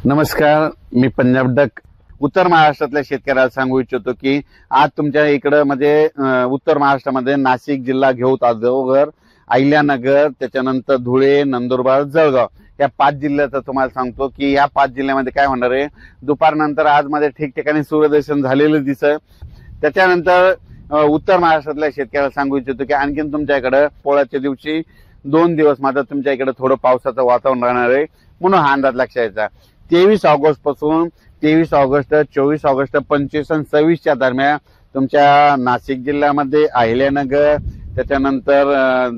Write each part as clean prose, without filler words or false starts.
नमस्कार, मी पंजाब डक उत्तर महाराष्ट्रातल्या शेतकऱ्याला सांगू इच्छितो की आज तुमच्या इकडे म्हणजे उत्तर महाराष्ट्रामध्ये नाशिक जिल्हा, घेऊत, आजोगर, अहिल्यानगर, त्याच्यानंतर धुळे, नंदुरबार, जळगाव या 5 जिल्ह्याचं तुम्हाला सांगतो की या 5 जिल्ह्यामध्ये काय होणार आहे। दुपारनंतर आज मध्ये ठिकठिकाणी सूर्यदर्शन झालेलं दिसतं। त्याच्यानंतर उत्तर महाराष्ट्रातल्या शेतकऱ्याला सांगू इच्छितो की आणखीन तुमच्या इकडे पोळ्याच्या दिवशी 2 दिवस मात्र तुमच्या इकडे थोडं पावसाचं वातावरण राहणार आहे, म्हणून हा अंदाज लक्षात घ्यायचा। 23 ऑगस्ट पासून 23 ऑगस्ट, 24 ऑगस्ट, 25 आणि 26 च्या दरम्यान तुमच्या नाशिक जिल्ह्यामध्ये अहिल्यानगर, त्याच्यानंतर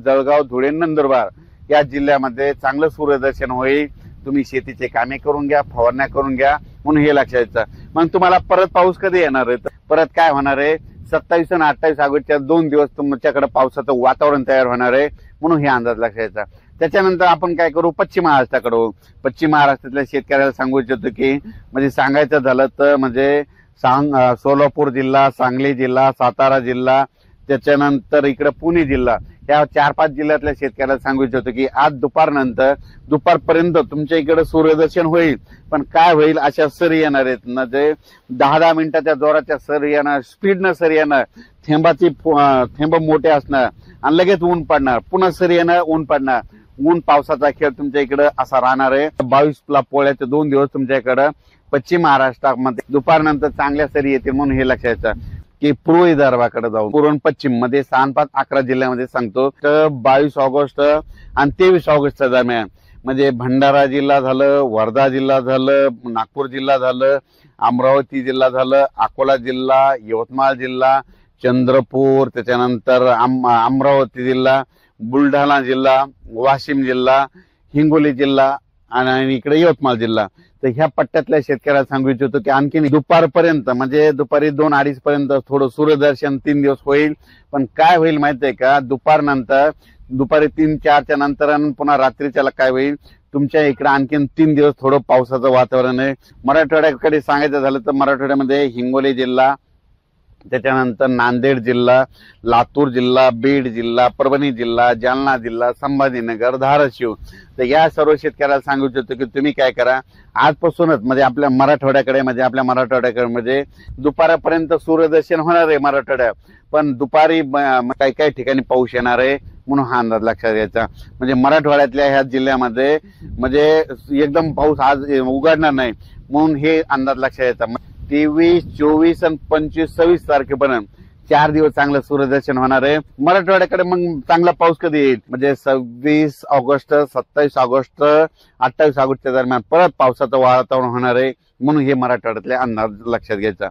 जळगाव, धुळे, नंदुरबार या जिल्ह्यामध्ये चांगलं सूर्यदर्शन होईल। तुम्ही शेतीचे कामे करून घ्या, फवारण्या करून घ्या, म्हणून हे लक्षात घ्यायचं। मग तुम्हाला परत पाऊस कधी येणार आहे? परत काय होणार आहे, 27 आणि 28 ऑगस्टच्या 2 दिवस तुमच्याकडे पावसाचं वातावरण तयार होणार आहे, म्हणून हे अंदाज लक्षात घ्यायचा। त्याच्यानंतर आपण काय करू, पश्चिम महाराष्ट्राकडे पश्चिम महाराष्ट्रातल्या शेतकऱ्याला सांगू इच्छितो की म्हणजे सांगायचं झालं तर म्हणजे सोलापूर जिल्हा, सांगली जिल्हा, सातारा जिल्हा, त्याच्यानंतर इकडे पुणे जिल्हा या 4-5 जिल्ह्यातल्या शेतकऱ्याला सांगू इच्छितो की आज दुपारपर्यंत तुमच्या इकडे सूर्यदर्शन होईल, पण काय होईल, अशा सरी येणार आहेत, म्हणजे 10-10 मिनिटाच्या जोराच्या सरी येणार, स्पीडनं सरी येणार, थेंब मोठे असणार आणि लगेच ऊन पडणार, पुन्हा सरी येणार, ऊन पडणार, ऊन पावसाचा खेळ तुमच्या इकडे असा राहणार आहे। 22 ला पोळ्याचे 2 दिवस तुमच्या इकडे पश्चिम महाराष्ट्रामध्ये दुपारनंतर चांगल्या सरी येतील, म्हणून हे लक्षात घ्यायचं की पूर्व विदर्भाकडे जाऊन पूर्व पश्चिम मध्ये 6-5-11 जिल्ह्यामध्ये सांगतो तर 22 ऑगस्ट आणि 23 ऑगस्टच्या दरम्यान म्हणजे भंडारा जिल्हा झालं, वर्धा जिल्हा झालं, नागपूर जिल्हा झालं, अमरावती जिल्हा झालं, अकोला जिल्हा, यवतमाळ जिल्हा, चंद्रपूर, त्याच्यानंतर अमरावती जिल्हा, बुलढाणा जिल्हा, वाशिम जिल्हा, हिंगोली जिल्हा आणि इकडे यवतमाळ जिल्हा, तर ह्या पट्ट्यातल्या शेतकऱ्याला सांगू इच्छितो की आणखी दुपारपर्यंत म्हणजे दुपारी 2-2:30 पर्यंत थोडं सूर्यदर्शन 3 दिवस होईल, पण काय होईल माहितीये का, दुपारी 3-4च्या नंतर पुन्हा रात्रीच्याला काय होईल, तुमच्या इकडे आणखीन 3 दिवस थोडं पावसाचं वातावरण आहे। मराठवाड्याकडे सांगायचं झालं तर मराठवाड्यामध्ये हिंगोली जिल्हा, त्याच्यानंतर नांदेड जिल्हा, लातूर जिल्हा, बीड जिल्हा, परभणी जिल्हा, जालना जिल्हा, संभाजीनगर, धाराशिव, तर या सर्व शेतकऱ्याला सांगू इच्छितो की तुम्ही काय करा, आजपासूनच म्हणजे आपल्या मराठवाड्याकडे म्हणजे दुपारपर्यंत सूर्यदर्शन होणार आहे मराठवाड्यात, पण दुपारी काही ठिकाणी पाऊस येणार आहे, म्हणून हा अंदाज लक्षात घ्यायचा। म्हणजे मराठवाड्यातल्या ह्या जिल्ह्यामध्ये म्हणजे एकदम पाऊस आज उघडणार नाही, म्हणून हे अंदाज लक्षात घ्यायचा। 23, 24 आणि 25, 26 तारखेपर्यंत 4 दिवस चांगलं सूर्यदर्शन होणार आहे मराठवाड्याकडे। मग चांगला पाऊस कधी येईल, म्हणजे 26 ऑगस्ट, 27 ऑगस्ट, 28 ऑगस्टच्या दरम्यान परत पावसाचं वातावरण होणार आहे, म्हणून हे मराठवाड्यातले अंदाज लक्षात घ्यायचा।